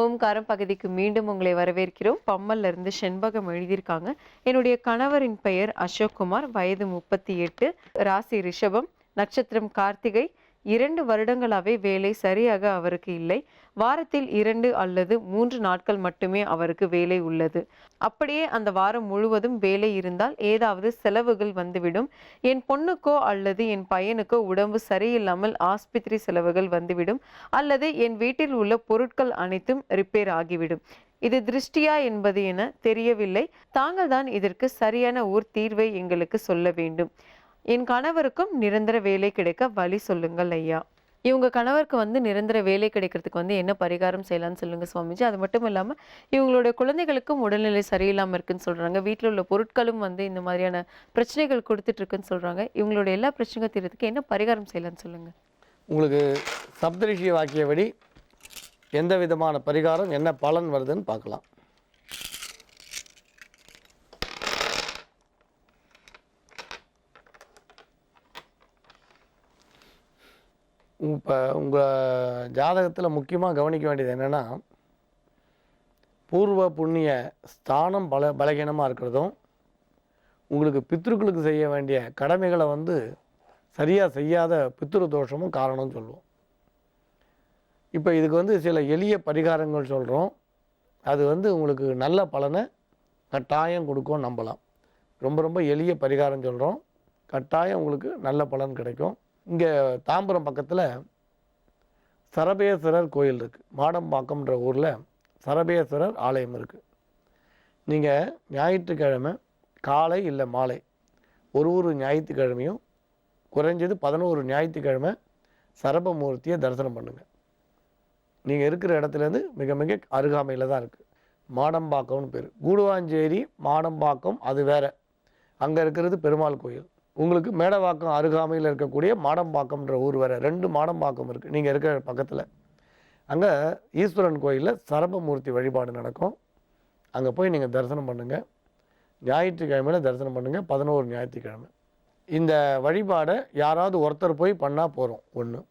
ஓம்காரம் பகுதிக்கு மீண்டும் உங்களை வரவேற்கிறோம். பம்மல்ல இருந்து செண்பகம் எழுதியிருக்காங்க. என்னுடைய கணவரின் பெயர் அசோக்குமார், வயது 38, ராசி ரிஷபம், நட்சத்திரம் கார்த்திகை. 2 வருடங்களாவே வேலை சரியாக அவருக்கு இல்லை. வாரத்தில் 2 அல்லது 3 நாட்கள் மட்டுமே அவருக்கு வேலை உள்ளது. அப்படியே அந்த வாரம் முழுவதும் வேலை இருந்தால் ஏதாவது செலவுகள் வந்துவிடும். என் பொண்ணுக்கோ அல்லது என் பையனுக்கோ உடம்பு சரியில்லாமல் ஆஸ்பத்திரி செலவுகள் வந்துவிடும், அல்லது என் வீட்டில் உள்ள பொருட்கள் அனைத்தும் ரிப்பேர் ஆகிவிடும். இது திருஷ்டியா என்பது என தெரியவில்லை. தாங்கள் தான் இதற்கு சரியான ஓர் தீர்வை எங்களுக்கு சொல்ல வேண்டும். என் கணவருக்கும் நிரந்தர வேலை கிடைக்க வழி சொல்லுங்கள் ஐயா. இவங்க கணவருக்கு நிரந்தர வேலை கிடைக்கிறதுக்கு என்ன பரிகாரம் செய்யலாம்னு சொல்லுங்க சுவாமிஜி. அது மட்டும் இல்லாம இவங்களுடைய குழந்தைகளுக்கும் உடல்நிலை சரியில்லாம இருக்குன்னு சொல்றாங்க. வீட்டில் உள்ள பொருட்களும் இந்த மாதிரியான பிரச்சனைகள் கொடுத்துட்டு இருக்குன்னு சொல்றாங்க. இவங்களுடைய எல்லா பிரச்சனைகள் தீர்றதுக்கு என்ன பரிகாரம் செய்யலாம்னு சொல்லுங்க. உங்களுக்கு சப்தரிஷி வாக்கியபடி எந்த விதமான பரிகாரம் என்ன பலன் வருதுன்னு பார்க்கலாம். இப்போ உங்கள் ஜாதகத்தில் முக்கியமாக கவனிக்க வேண்டியது என்னென்னா, பூர்வ புண்ணிய ஸ்தானம் பலகீனமாக இருக்கிறதும், உங்களுக்கு பித்ருக்களுக்கு செய்ய வேண்டிய கடமைகளை சரியாக செய்யாத பித்ரு தோஷமும் காரணம்னு சொல்லுவோம். இப்போ இதுக்கு சில எளிய பரிகாரங்கள் சொல்கிறோம். அது உங்களுக்கு நல்ல பலனை கட்டாயம் கொடுக்கும், நம்பலாம். ரொம்ப ரொம்ப எளிய பரிகாரம் சொல்கிறோம், கட்டாயம் உங்களுக்கு நல்ல பலன் கிடைக்கும். இங்கே தாம்பரம் பக்கத்தில் சரபேஸ்வரர் கோயில் இருக்குது. மாடம்பாக்கம்ன்ற ஊரில் சரபேஸ்வரர் ஆலயம் இருக்குது. நீங்கள் ஞாயிற்றுக்கிழமை காலை இல்லை மாலை ஒரு ஞாயிற்றுக்கிழமையும் குறைஞ்சது 11 ஞாயிற்றுக்கிழமை சரபமூர்த்தியை தரிசனம் பண்ணுங்கள். நீங்கள் இருக்கிற இடத்துலேருந்து மிக மிக அருகாமையில் தான் இருக்குது. மாடம்பாக்கம்னு பேர். கூடுவாஞ்சேரி மாடம்பாக்கம் அது வேறு. அங்கே இருக்கிறது பெருமாள் கோயில். உங்களுக்கு மேடவாக்கம் அருகாமையில் இருக்கக்கூடிய மாடம்பாக்கம்ன்ற ஊர் வேறு. 2 மாடம்பாக்கம் இருக்குது நீங்கள் இருக்கிற பக்கத்தில். அங்கே ஈஸ்வரன் கோயிலில் சரபமூர்த்தி வழிபாடு நடக்கும். அங்கே போய் நீங்கள் தரிசனம் பண்ணுங்கள். ஞாயிற்றுக்கிழமையில் தரிசனம் பண்ணுங்கள், 11 ஞாயிற்றுக்கிழமை. இந்த வழிபாடை யாராவது ஒருத்தர் போய் பண்ணால் போகிறோம். 1.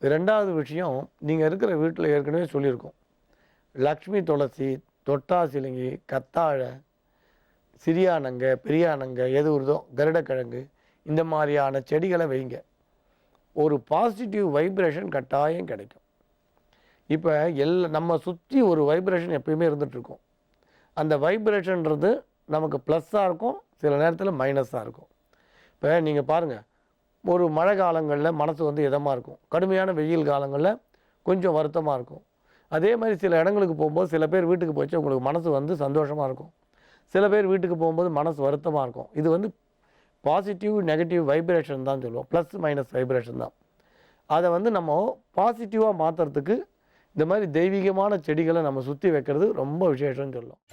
2வது விஷயம், நீங்கள் இருக்கிற வீட்டில் ஏற்கனவே சொல்லியிருக்கோம், லக்ஷ்மி துளசி, தொட்டாசிலிங்கி, கத்தாழை, சிறியானங்க, பெரியானங்க, எது வருதோ, கருடக்கிழங்கு, இந்த மாதிரியான செடிகளை வைங்க. ஒரு பாசிட்டிவ் வைப்ரேஷன் கட்டாயம் கிடைக்கும். இப்போ நம்ம சுற்றி ஒரு வைப்ரேஷன் எப்பயுமே இருந்துகிட்ருக்கும். அந்த வைப்ரேஷன்றது நமக்கு ப்ளஸ்ஸாக இருக்கும், சில நேரத்தில் மைனஸாக இருக்கும். இப்போ நீங்கள் பாருங்கள், ஒரு மழை காலங்களில் மனசு இதமாக இருக்கும், கடுமையான வெயில் காலங்களில் கொஞ்சம் வருத்தமாக இருக்கும். அதே மாதிரி சில இடங்களுக்கு போகும்போது சில பேர் வீட்டுக்கு போச்சு உங்களுக்கு மனசு சந்தோஷமாக இருக்கும், சில பேர் வீட்டுக்கு போகும்போது மனசு வருத்தமாக இருக்கும். இது பாசிட்டிவ் நெகட்டிவ் வைப்ரேஷன் தான் சொல்லுவோம், ப்ளஸ் மைனஸ் வைப்ரேஷன் தான். அதை நம்ம பாசிட்டிவாக மாற்றுறதுக்கு இந்த மாதிரி தெய்வீகமான செடிகளை நம்ம சுற்றி வைக்கிறது ரொம்ப விசேஷம்னு சொல்லுவோம்.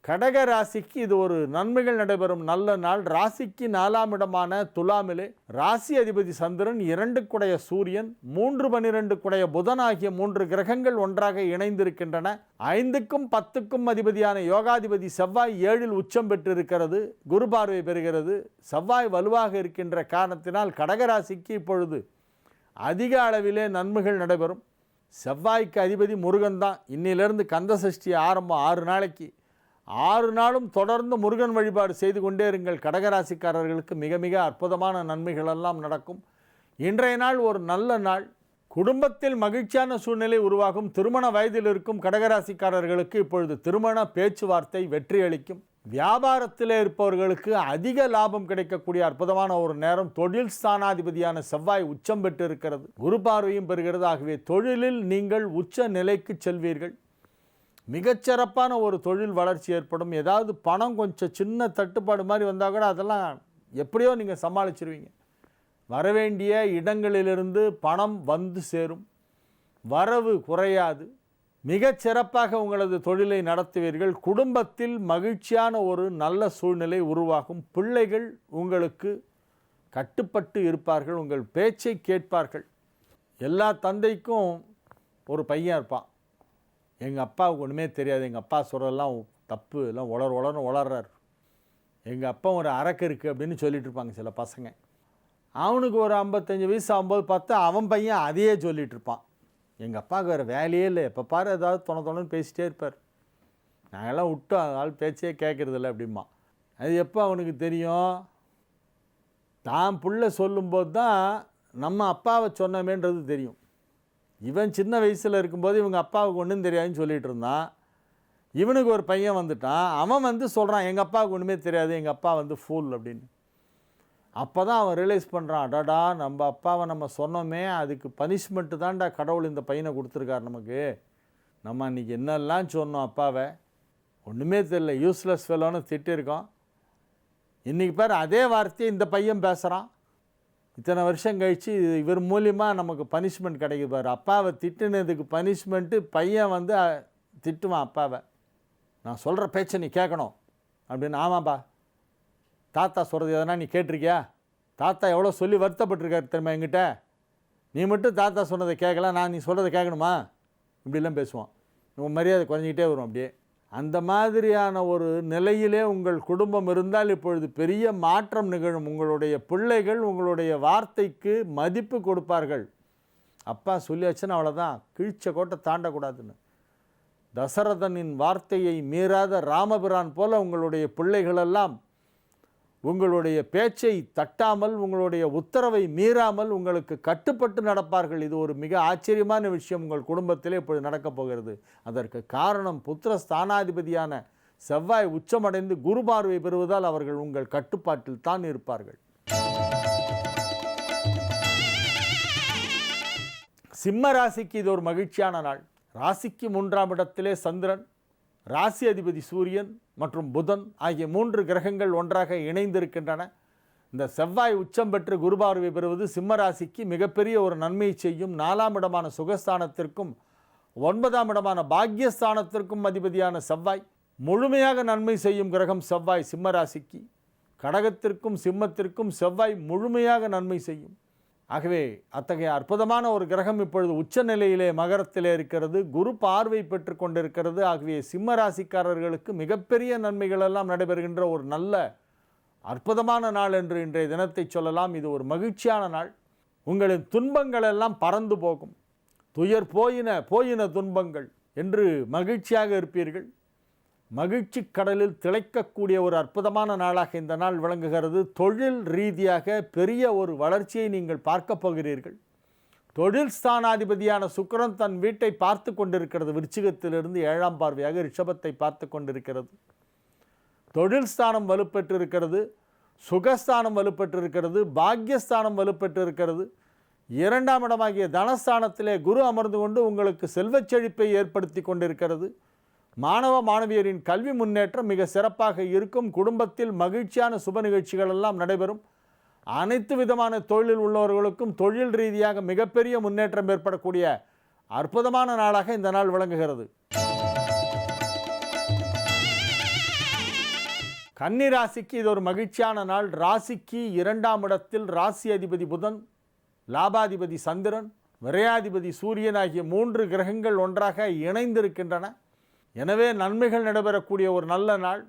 கடக ராசிக்கு இது ஒரு நன்மைகள் நடைபெறும் நல்ல நாள். ராசிக்கு 4ஆம் இடமான துலாமிலே ராசி அதிபதி சந்திரன், 2 குடைய சூரியன், 3 12 குடைய புதன் ஆகிய 3 கிரகங்கள் ஒன்றாக இணைந்திருக்கின்றன. 5க்கும் 10க்கும் அதிபதியான யோகாதிபதி செவ்வாய் 7இல் உச்சம் பெற்றிருக்கிறது, குரு பார்வை பெறுகிறது. செவ்வாய் வலுவாக இருக்கின்ற காரணத்தினால் கடகராசிக்கு இப்பொழுது அதிக அளவிலே நன்மைகள் நடைபெறும். செவ்வாய்க்கு அதிபதி முருகன் தான். இன்னிலிருந்து கந்த சஷ்டி ஆரம்பம். 6 நாளைக்கு 6 நாளும் தொடர்ந்து முருகன் வழிபாடு செய்து கொண்டே இருங்கள். கடகராசிக்காரர்களுக்கு மிக மிக அற்புதமான நன்மைகள் எல்லாம் நடக்கும். இன்றைய நாள் ஒரு நல்ல நாள். குடும்பத்தில் மகிழ்ச்சியான சூழ்நிலை உருவாகும். திருமண வயதில் இருக்கும் கடகராசிக்காரர்களுக்கு இப்பொழுது திருமண பேச்சுவார்த்தை வெற்றி அளிக்கும். வியாபாரத்தில் இருப்பவர்களுக்கு அதிக லாபம் கிடைக்கக்கூடிய அற்புதமான ஒரு நேரம். தொழில் ஸ்தானாதிபதியான செவ்வாய் உச்சம் பெற்று இருக்கிறது, குரு பார்வையும் பெறுகிறது. ஆகவே தொழிலில் நீங்கள் உச்ச நிலைக்கு செல்வீர்கள். மிகச்சிறப்பான ஒரு தொழில் வளர்ச்சி ஏற்படும். ஏதாவது பணம் கொஞ்சம் சின்ன தட்டுப்பாடு மாதிரி வந்தால் கூட அதெல்லாம் எப்படியோ நீங்கள் சமாளிச்சிருவீங்க. வரவேண்டிய இடங்களிலிருந்து பணம் சேரும், வரவு குறையாது. மிகச்சிறப்பாக உங்களது தொழிலை நடத்துவீர்கள். குடும்பத்தில் மகிழ்ச்சியான ஒரு நல்ல சூழ்நிலை உருவாகும். பிள்ளைகள் உங்களுக்கு கட்டுப்பட்டு இருப்பார்கள், உங்கள் பேச்சை கேட்பார்கள். எல்லா தந்தைக்கும் ஒரு பையன் இருப்பான், எங்கள் அப்பாவுக்கு ஒன்றுமே தெரியாது, எங்கள் அப்பா சொல்கிறதெல்லாம் தப்பு, எல்லாம் உளர்றார், எங்கள் அப்பா ஒரு அரக்கு இருக்குது அப்படின்னு சொல்லிட்டு இருப்பாங்க சில பசங்க. அவனுக்கு ஒரு 55 வயசு ஆகும்போது பார்த்தா அவன் பையன் அதையே சொல்லிகிட்டு இருப்பான். எங்கள் அப்பாவுக்கு வேறு வேலையே இல்லை, எப்போ பாரு ஏதாவது தொணன்னு பேசிகிட்டே இருப்பார், நாங்கள்லாம் விட்டோம் அதனால் பேச்சே கேட்குறதில்ல அப்படிமா. அது எப்போ அவனுக்கு தெரியும்? தான் புள்ள சொல்லும்போது தான் நம்ம அப்பாவை சொன்னமேன்றது தெரியும். இவன் சின்ன வயசில் இருக்கும்போது இவங்க அப்பாவுக்கு ஒன்றும் தெரியாதுன்னு சொல்லிகிட்டு இருந்தான். இவனுக்கு ஒரு பையன் வந்துட்டான், அவன் வந்து சொல்கிறான் எங்கள் அப்பாவுக்கு ஒன்றுமே தெரியாது, எங்கள் அப்பா வந்து ஃபூல் அப்படின்னு. அப்போ தான் அவன் ரியலைஸ் பண்ணுறான், அடாடா நம்ம அப்பாவை நம்ம சொன்னோமே, அதுக்கு பனிஷ்மெண்ட்டு தான்டா கடவுள் இந்த பையனை கொடுத்துருக்கார் நமக்கு. நம்ம அன்றைக்கி என்னெல்லாம் சொன்னோம் அப்பாவை, ஒன்றுமே தெரியல, யூஸ்லெஸ் ஃபெல்லோன்னு திட்டிருக்கோம். இன்றைக்கி பேர் அதே வார்த்தையை இந்த பையன் பேசுகிறான். இத்தனை வருஷம் கழித்து இவர் மூலியமாக நமக்கு பனிஷ்மெண்ட் கிடைக்குது பாரு. அப்பாவை திட்டுனதுக்கு பனிஷ்மெண்ட்டு பையன் வந்து திட்டுவான் அப்பாவை. நான் சொல்கிற பேச்சை நீ கேட்கணும் அப்படின்னு. ஆமாப்பா, தாத்தா சொல்கிறது எதனா நீ கேட்டிருக்கியா? தாத்தா எவ்வளோ சொல்லி வருத்தப்பட்டிருக்காரு தெரியுமா என்கிட்ட, நீ மட்டும் தாத்தா சொன்னதை கேட்கலாம், நான் நீ சொல்கிறத கேட்கணுமா? இப்படிலாம் பேசுவான். உங்கள் மரியாதை குறைஞ்சிக்கிட்டே வரும் அப்படியே. அந்த மாதிரியான ஒரு நிலையிலே உங்கள் குடும்பம் இருந்தால் இப்பொழுது பெரிய மாற்றம் நிகழும். உங்களுடைய பிள்ளைகள் உங்களுடைய வார்த்தைக்கு மதிப்பு கொடுப்பார்கள். அப்பா சொல்லியாச்சுன்னா அவ்வளோதான், கிழிச்ச கோட்டை தாண்டக்கூடாதுன்னு. தசரதனின் வார்த்தையை மீறாத ராமபிரான் போல உங்களுடைய பிள்ளைகளெல்லாம் உங்களுடைய பேச்சை தட்டாமல், உங்களுடைய உத்தரவை மீறாமல் உங்களுக்கு கட்டுப்பட்டு நடப்பார்கள். இது ஒரு மிக ஆச்சரியமான விஷயம் உங்கள் குடும்பத்திலே இப்பொழுது நடக்கப் போகிறது. அதற்கு காரணம் புத்திர ஸ்தானாதிபதியான செவ்வாய் உச்சமடைந்து குரு பார்வை பெறுவதால் அவர்கள் உங்கள் கட்டுப்பாட்டில் தான் இருப்பார்கள். சிம்ம ராசிக்கு இது ஒரு மகிழ்ச்சியான நாள். ராசிக்கு 3ஆம் இடத்திலே சந்திரன், ராசி அதிபதி சூரியன் மற்றும் புதன் ஆகிய 3 கிரகங்கள் ஒன்றாக இணைந்திருக்கின்றன. இந்த செவ்வாய் உச்சம் பெற்று குருபார்வை பெறுவது சிம்ம ராசிக்கு மிகப்பெரிய ஒரு நன்மையை செய்யும். 4ஆம் இடமான சுகஸ்தானத்திற்கும் 9ஆம் இடமான பாக்யஸ்தானத்திற்கும் அதிபதியான செவ்வாய் முழுமையாக நன்மை செய்யும் கிரகம் செவ்வாய் சிம்ம ராசிக்கு. கடகத்திற்கும் சிம்மத்திற்கும் செவ்வாய் முழுமையாக நன்மை செய்யும். ஆகவே அத்தகைய அற்புதமான ஒரு கிரகம் இப்பொழுது உச்ச நிலையிலே மகரத்திலே இருக்கிறது, குரு பார்வை பெற்று கொண்டிருக்கிறது. ஆகவே சிம்ம ராசிக்காரர்களுக்கு மிகப்பெரிய நன்மைகள் எல்லாம் நடைபெறுகின்ற ஒரு நல்ல அற்புதமான நாள் என்று இன்றைய தினத்தை சொல்லலாம். இது ஒரு மகிழ்ச்சியான நாள். உங்களின் துன்பங்கள் எல்லாம் பறந்து போகும். துயர் போயின துன்பங்கள் என்று மகிழ்ச்சியாக இருப்பீர்கள். மகிழ்ச்சி கடலில் திளைக்கக்கூடிய ஒரு அற்புதமான நாளாக இந்த நாள் விளங்குகிறது. தொழில் ரீதியாக பெரிய ஒரு வளர்ச்சியை நீங்கள் பார்க்க போகிறீர்கள். தொழில் ஸ்தானாதிபதியான சுக்கிரன் தன் வீட்டை பார்த்து கொண்டிருக்கிறது. விருச்சிகத்திலிருந்து 7ஆம் பார்வையாக ரிஷபத்தை பார்த்து கொண்டிருக்கிறது. தொழில் ஸ்தானம் வலுப்பெற்றிருக்கிறது, சுகஸ்தானம் வலுப்பெற்றிருக்கிறது, பாக்யஸ்தானம் வலுப்பெற்றிருக்கிறது. 2ஆம் இடமாகிய தனஸ்தானத்திலே குரு அமர்ந்து கொண்டு உங்களுக்கு செல்வச் செழிப்பை ஏற்படுத்தி கொண்டிருக்கிறது. மாணவ மாணவியரின் கல்வி முன்னேற்றம் மிக சிறப்பாக இருக்கும். குடும்பத்தில் மகிழ்ச்சியான சுப நிகழ்ச்சிகள் எல்லாம் நடைபெறும். அனைத்து விதமான தொழிலில் உள்ளவர்களுக்கும் தொழில் ரீதியாக மிகப்பெரிய முன்னேற்றம் ஏற்படக்கூடிய அற்புதமான நாளாக இந்த நாள் விளங்குகிறது. கன்னி ராசிக்கு இது ஒரு மகிழ்ச்சியான நாள். ராசிக்கு 2ஆம் இடத்தில் ராசி அதிபதி புதன், லாபாதிபதி சந்திரன், விரையாதிபதி சூரியன் ஆகிய 3 கிரகங்கள் ஒன்றாக இணைந்திருக்கின்றன. எனவே நன்மைகள் நடைபெறக்கூடிய ஒரு நல்ல நாள்.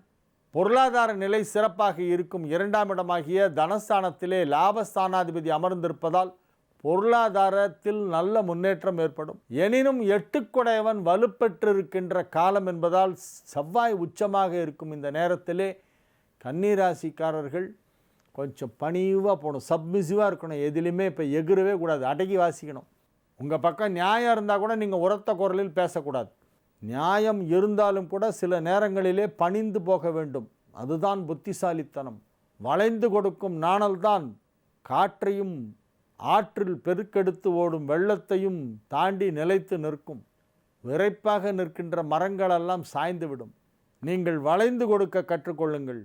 பொருளாதார நிலை சிறப்பாக இருக்கும். 2ஆம் இடமாகிய தனஸ்தானத்திலே லாபஸ்தானாதிபதி அமர்ந்திருப்பதால் பொருளாதாரத்தில் நல்ல முன்னேற்றம் ஏற்படும். எனினும் 8 வலுப்பெற்றிருக்கின்ற காலம் என்பதால் செவ்வாய் உச்சமாக இருக்கும் இந்த நேரத்திலே கன்னிராசிக்காரர்கள் கொஞ்சம் பணிவாக போகணும், சப்மிசிவாக இருக்கணும். எதிலுமே இப்போ எகிரவே கூடாது, அடக்கி வாசிக்கணும். உங்கள் பக்கம் நியாயம் இருந்தால் கூட நீங்கள் உரத்த குரலில் பேசக்கூடாது. நியாயம் இருந்தாலும் கூட சில நேரங்களிலே பணிந்து போக வேண்டும். அதுதான் புத்திசாலித்தனம். வளைந்து கொடுக்கும் நாணல்தான் காற்றையும் ஆற்றில் பெருக்கெடுத்து ஓடும் வெள்ளத்தையும் தாண்டி நிலைத்து நிற்கும். விரைப்பாக நிற்கின்ற மரங்களெல்லாம் சாய்ந்துவிடும். நீங்கள் வளைந்து கொடுக்க கற்றுக்கொள்ளுங்கள்.